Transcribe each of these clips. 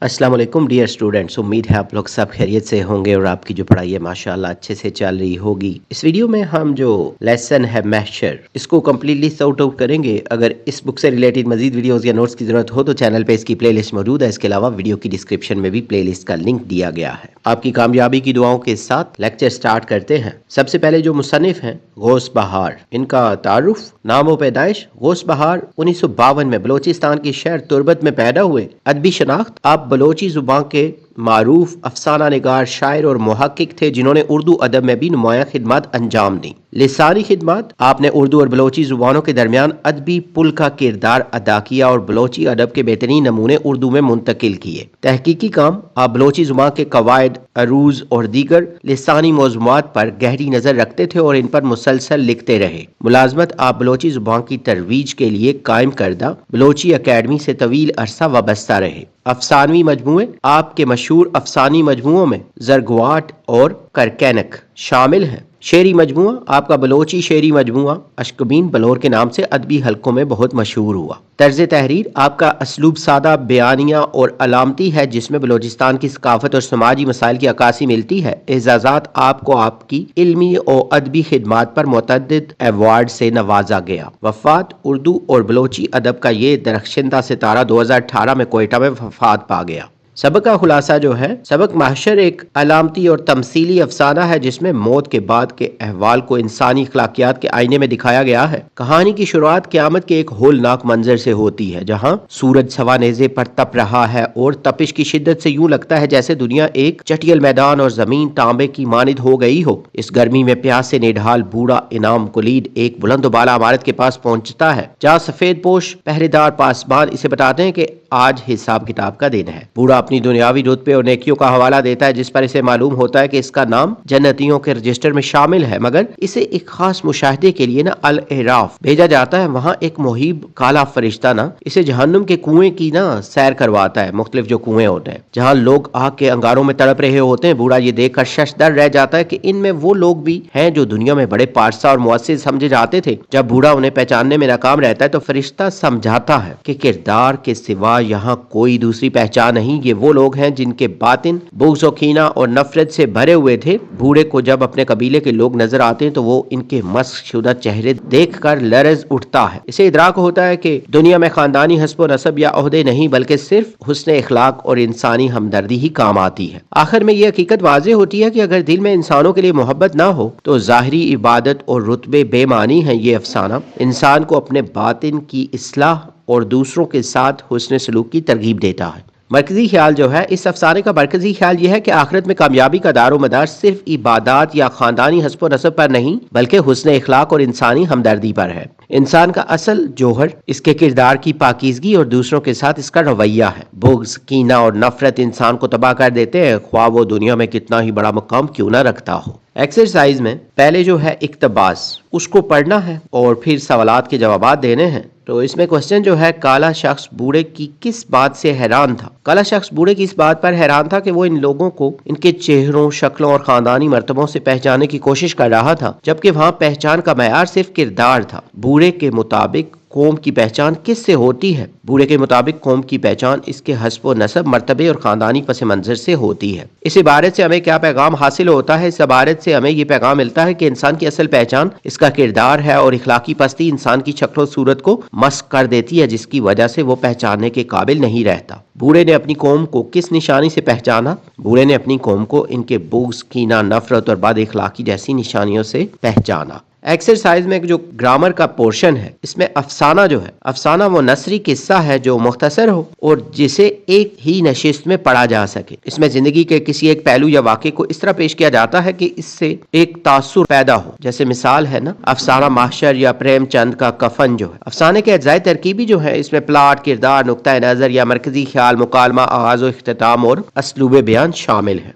अस्सलाम वालेकुम dear students. उम्मीद है आप लोग सब खैरियत से होंगे और आपकी जो पढ़ाई है माशाल्लाह अच्छे से चल रही होगी। इस वीडियो में हम जो लेसन है मैशर इसको कम्प्लीटली सॉर्ट आउट करेंगे। अगर इस बुक से रिलेटेड मजीद वीडियोस या नोट्स की जरूरत हो तो चैनल पे इसकी प्लेलिस्ट मौजूद है। इसके अलावा वीडियो की डिस्क्रिप्शन में भी प्लेलिस्ट का लिंक दिया गया है। आपकी कामयाबी की दुआओं के साथ लेक्चर स्टार्ट करते हैं। सबसे पहले जो मुसन्निफ हैं गौस बहार, इनका तारुफ, नाम व पैदाइश। गौस बहार 1952 में बलोचिस्तान के शहर तुर्बत में पैदा हुए। अदबी शनाख्त, आप बलोची जुबान के मारूफ अफसाना निगार, शायर और मुहक्किक थे जिन्होंने उर्दू अदब में भी नुमाया खिदमत अंजाम दी। लिसानी खिदमत, आपने उर्दू और बलोची जुबानों के दरमियान अदबी पुल का किरदार अदा किया और बलोची अदब के बेहतरीन नमूने उर्दू में मुंतकिल किए। तहकीकी काम, आप बलोची जुबान के कवायद, अरूज और दीगर लिसानी मौज़ूआत पर गहरी नजर रखते थे और इन पर मुसलसल लिखते रहे। मुलाजमत, आप बलोची जुबान की तरवीज के लिए कायम करदा बलोची अकेडमी से तवील अरसा वाबस्ता रहे। अफसानवी मजमूए, आपके मशहूर अफसानी मजमूओं में जरगवाट और करकैनक शामिल हैं। शेरी मजमुआ, आपका बलोची शेरी मजमुआ अशकबीन बलोर के नाम से अदबी हलकों में बहुत मशहूर हुआ। तर्ज तहरीर, आपका असलूब सादा, बयानिया और अलामती है जिसमें बलोचिस्तान की सकाफत और समाजी मसाइल की अक्कासी मिलती है। एजाज़ात, आपको आपकी इल्मी और अदबी खिदमात पर मुतअद्दिद अवार्ड से नवाजा गया। वफात, उर्दू और बलोची अदब का ये दरख्शिंदा सितारा 2018 में कोयटा में वफात पा गया। सबक का खुलासा जो है, सबक महशर एक अलामती और तमसीली अफसाना है जिसमें मौत के बाद के अहवाल को इंसानी अखलाकियात के आईने में दिखाया गया है। कहानी की शुरुआत क़यामत के एक होलनाक मंजर से होती है जहां सूरज सवा नेज़े पर तप रहा है और तपिश की शिद्दत से यूं लगता है जैसे दुनिया एक चटियल मैदान और जमीन तांबे की मानिद हो गई हो। इस गर्मी में प्यास से निढाल बूढ़ा इनाम कुलीद एक बुलंद बाला इमारत के पास पहुंचता है जहाँ सफेद पोश पहरेदार पासबान इसे बताते हैं कि आज हिसाब किताब का दिन है। बूढ़ा अपनी दुनियावी रुतबे और नेकियों का हवाला देता है जिस पर इसे मालूम होता है कि इसका नाम जन्नतियों के रजिस्टर में शामिल है, मगर इसे एक खास मुशाहदे के लिए ना अल एराफ भेजा जाता है। वहाँ एक मुहीब काला फरिश्ता ना इसे जहन्नुम के कुएं की ना सैर करवाता है। मुख्तलिफ जो कुएं होते हैं जहाँ लोग आग के अंगारों में तड़प रहे होते हैं। बूढ़ा ये देखकर शशदर रह जाता है कि इनमें वो लोग भी हैं जो दुनिया में बड़े पारसा और मुअस्सिस समझे जाते थे। जब बूढ़ा उन्हें पहचानने में नाकाम रहता है तो फरिश्ता समझाता है कि किरदार के सिवा यहाँ कोई दूसरी पहचान नहीं। ये वो लोग हैं जिनके बातिन बुग़्ज़ और कीना और नफरत से भरे हुए थे। बूढ़े को जब अपने कबीले के लोग नजर आते हैं तो वो इनके मस्क शुदा चेहरे देखकर लरज उठता है। इसे इदराक होता है कि दुनिया में खानदानी हस्ब नसब या ओहदे नहीं बल्कि सिर्फ हुस्न इखलाक और इंसानी हमदर्दी ही काम आती है। आखिर में ये हकीकत वाज़े होती है कि अगर दिल में इंसानों के लिए मोहब्बत ना हो तो ज़ाहिरी इबादत और रुतबे बेमानी है। ये अफसाना इंसान को अपने बातिन की इस्लाह और दूसरों के साथ हुस्न सलूक की तरगीब देता है। मरकजी ख्याल जो है, इस अफसाने का मरकजी ख्याल यह है कि आखिरत में कामयाबी का दारो मदार सिर्फ इबादत या खानदानी हस्ब नसब पर नहीं बल्कि हुस्न इखलाक और इंसानी हमदर्दी पर है। इंसान का असल जोहर इसके किरदार की पाकीज़गी और दूसरों के साथ इसका रवैया है। बुग़्ज़, कीना और नफरत इंसान को तबाह कर देते हैं, ख्वाह वो दुनिया में कितना ही बड़ा मुकाम क्यों ना रखता हो। एक्सरसाइज में पहले जो है इक्तबास, उसको पढ़ना है और फिर सवालात के जवाब देने हैं। तो इसमें क्वेश्चन जो है, काला शख्स बूढ़े की किस बात से हैरान था? काला शख्स बूढ़े की इस बात पर हैरान था कि वो इन लोगों को इनके चेहरों, शक्लों और खानदानी मर्तबों से पहचानने की कोशिश कर रहा था, जबकि वहाँ पहचान का मयार सिर्फ किरदार था। बूढ़े के मुताबिक कौम की पहचान किससे होती है? बूढ़े के मुताबिक कौम की पहचान इसके हस्ब नसब, मर्तबे और खानदानी पस मंजर से होती है। इस इबारत से हमें क्या पैगाम हासिल होता है? इस इबारत से हमें ये पैगाम मिलता है कि इंसान की असल पहचान इसका किरदार है और इखलाकी पस्ती इंसान की शक्ल सूरत को मस्क कर देती है जिसकी वजह से वो पहचानने के काबिल नहीं रहता। बूढ़े ने अपनी कौम को किस निशानी से पहचाना? बूढ़े ने अपनी कौम को इनके बुग़्ज़, कीना, नफरत और बद इखलाकी जैसी निशानियों से पहचाना। एक्सरसाइज में जो ग्रामर का पोर्शन है, इसमें अफसाना जो है, अफसाना वो नसरी किस्सा है जो मुख्तसर हो और जिसे एक ही नशिस्त में पढ़ा जा सके। इसमें जिंदगी के किसी एक पहलू या वाक़े को इस तरह पेश किया जाता है कि इससे एक तासुर पैदा हो। जैसे मिसाल है ना अफसाना महशर या प्रेमचंद का कफन जो है। अफसाने के अज्जाए तरकीबी जो है, इसमें प्लाट, किरदार, नुक्ता नजर या मरकजी ख्याल, मुकालमा, आगाज़ व इख्तिताम और असलूब बयान शामिल है।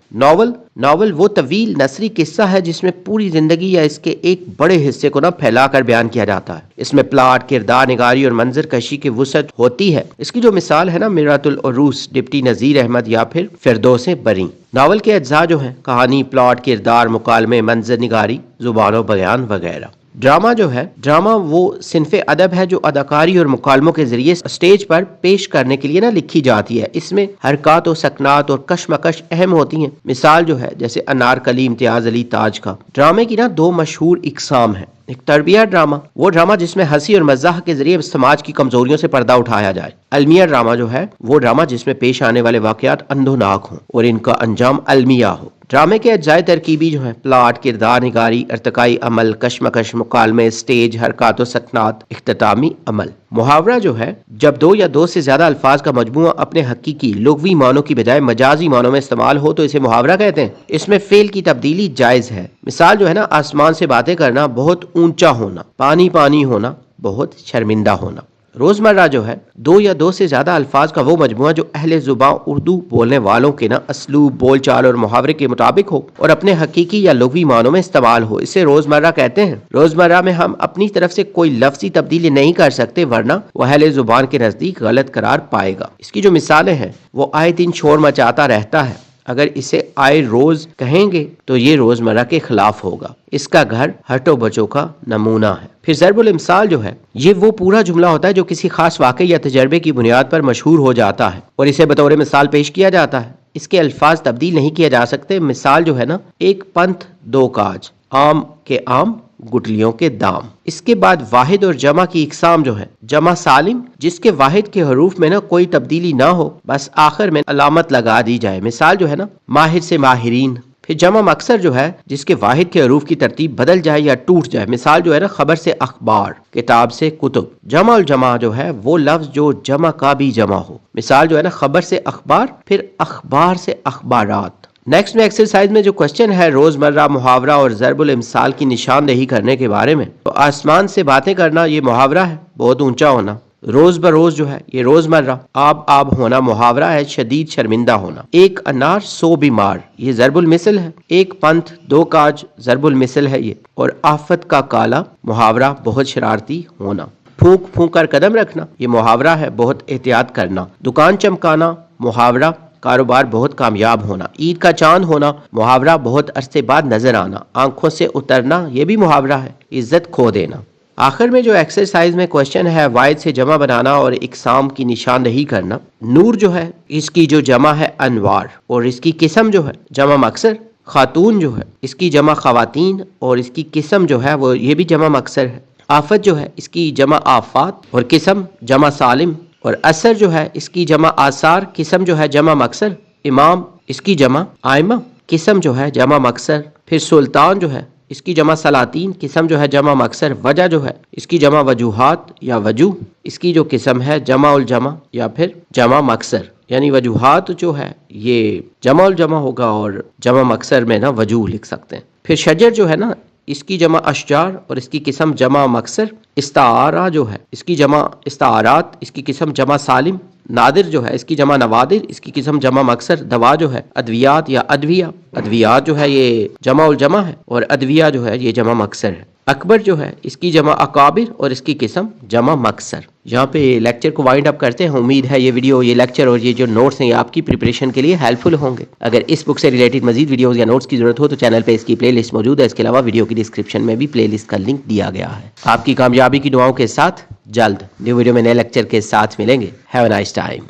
नॉवल वो तवील नसरी किस्सा है जिसमें पूरी जिंदगी या इसके एक बड़े हिस्से को ना फैलाकर बयान किया जाता है। इसमें प्लाट, किरदार निगारी और मंजर कशी की वुसअत होती है। इसकी जो मिसाल है ना मिरातुल उरूस, डिप्टी नज़ीर अहमद या फिर फिरदौस बरी। नावल के अज्जा जो हैं, कहानी, प्लॉट, किरदार, मुकालमे, मंजर निगारी, जुबान व बयान वगैरह। ड्रामा जो है, ड्रामा वो सिन्फ़े अदब है जो अदाकारी और मुकालमों के जरिए स्टेज पर पेश करने के लिए ना लिखी जाती है। इसमें हरकत और सकनात और कशमकश अहम होती हैं। मिसाल जो है जैसे अनारकली इम्तियाज अली ताज का। ड्रामे की ना दो मशहूर इकसाम है। एक तरबिया ड्रामा, वो ड्रामा जिसमें हंसी और मजाक के जरिए समाज की कमजोरियों से पर्दा उठाया जाए। अलमिया ड्रामा जो है वो ड्रामा जिसमें पेश आने वाले वाकयात अंधोनाक हों और इनका अंजाम अलमिया हो। ड्रामे के अज्जाए तरकीबी जो है प्लाट, किरदार निगारी, अर्तकाई अमल, कशमकश, मुकालमे, स्टेज, हरकत, सकनात, इख्तितामी अमल। मुहावरा जो है जब दो या दो से ज्यादा अल्फाज का मजमूआ अपने हकीकी लुग़वी मानों की बजाय मजाजी मानों में इस्तेमाल हो तो इसे मुहावरा कहते हैं। इसमें फेल की तब्दीली जायज है। मिसाल जो है ना, आसमान से बातें करना, बहुत ऊंचा होना, पानी पानी होना, बहुत शर्मिंदा होना। रोजमर्रा जो है दो या दो से ज्यादा अल्फाज का वो मजमुआ जो अहले जुबान उर्दू बोलने वालों के ना असलूब, बोलचाल और मुहावरे के मुताबिक हो और अपने हकीकी या लुग़वी मानों में इस्तेमाल हो, इसे रोजमर्रा कहते हैं। रोजमर्रा में हम अपनी तरफ से कोई लफ्जी तब्दीली नहीं कर सकते वरना वह अहले जुबान के नजदीक गलत करार पाएगा। इसकी जो मिसालें हैं वो आए दिन शोर मचाता रहता है। अगर इसे आए रोज कहेंगे तो ये रोजमर्रा के खिलाफ होगा। इसका घर हटो बचो का नमूना है। फिर ज़रबुल इम्साल जो है ये वो पूरा जुमला होता है जो किसी खास वाक़े या तजर्बे की बुनियाद पर मशहूर हो जाता है और इसे बतौर मिसाल पेश किया जाता है। इसके अल्फाज तब्दील नहीं किए जा सकते। मिसाल जो है ना, एक पंथ दो काज, आम के आम गुटलियों के दाम। इसके बाद वाहिद और जमा की इकसाम जो है, जमा सालिम जिसके वाहिद के हरूफ में ना कोई तब्दीली ना हो, बस आखिर में अलामत लगा दी जाए। मिसाल जो है ना, माहिर से माहिरीन। फिर जमा मक्सर जो है जिसके वाहिद के हरूफ की तरतीब बदल जाए या टूट जाए। मिसाल जो है ना, खबर से अखबार, किताब से कुतुब। जमा उल जमा जो है वो लफ्ज जो जमा का भी जमा हो। मिसाल जो है ना, खबर से अखबार, फिर अखबार से अखबारात। नेक्स्ट में एक्सरसाइज में जो क्वेश्चन है रोजमर्रा मुहावरा और ज़रबुल इम्साल की निशानदेही करने के बारे में, तो आसमान से बातें करना ये मुहावरा है, बहुत ऊंचा होना। रोज बरोज जो है ये रोजमर्रा। आब होना मुहावरा है, शदीद शर्मिंदा होना। एक अनार सो बीमार, ये ज़रबुल मिसल है। एक पंथ दो काज, ज़रबुल मिसल है ये। और आफत का काला मुहावरा, बहुत शरारती होना। फूंक फूंक कर कदम रखना, ये मुहावरा है, बहुत एहतियात करना। दुकान चमकाना मुहावरा, कारोबार बहुत कामयाब होना। ईद का चांद होना मुहावरा, बहुत अरसे बाद नजर आना। आंखों से उतरना ये भी मुहावरा है, इज्जत खो देना। आखिर में जो एक्सरसाइज में क्वेश्चन है वाहिद से जमा बनाना और इकसाम की निशानदेही करना। नूर जो है इसकी जो जमा है अनवार और इसकी किस्म जो है जमा मक्सर। खातून जो है इसकी जमा खवातीन और इसकी किस्म जो है वो ये भी जमा मक्सर है। आफत जो है इसकी जमा आफात और किस्म जमा सालिम। और असर जो है इसकी जमा आसार, किस्म जो है जमा मक्सर। इमाम इसकी जमा आइमा, किस्म जो है जमा मक्सर। फिर सुल्तान जो है इसकी जमा सलातीन, किस्म जो है जमा मक्सर। वजह जो है इसकी जमा वजूहात या वजूह, इसकी जो किस्म है जमा उल जमा या फिर जमा मक्सर। यानी वजूहात जो है ये जमा उल जमा होगा और जमा मक्सर में ना वजूह लिख सकते हैं। फिर शजर जो है ना इसकी जमा अशजार और इसकी किस्म जमा मक्सर। इस्तारा जो है इसकी जमा इस्तारात, इसकी किस्म जमा सालिम। नादिर जो है इसकी जमा नवादिर, इसकी किस्म जमा मक्सर। दवा जो है अद्वियात या अद्विया, अद्वियात जो है ये जमा उल जमा है और अद्विया जो है ये जमा मक्सर है। अकबर जो है इसकी जमा अकाबिर और इसकी किस्म जमा मक्सर। यहाँ पे लेक्चर को वाइंड अप करते हैं। उम्मीद है ये वीडियो, ये लेक्चर और ये जो नोट्स हैं ये आपकी प्रिपरेशन के लिए हेल्पफुल होंगे। अगर इस बुक से रिलेटेड मजीद वीडियोस या नोट्स की जरूरत हो तो चैनल पे इसकी प्लेलिस्ट मौजूद है। इसके अलावा वीडियो की डिस्क्रिप्शन में भी प्लेलिस्ट का लिंक दिया गया है। आपकी कामयाबी की दुआओं के साथ जल्द न्यू वीडियो में नए लेक्चर के साथ मिलेंगे। Have a nice time.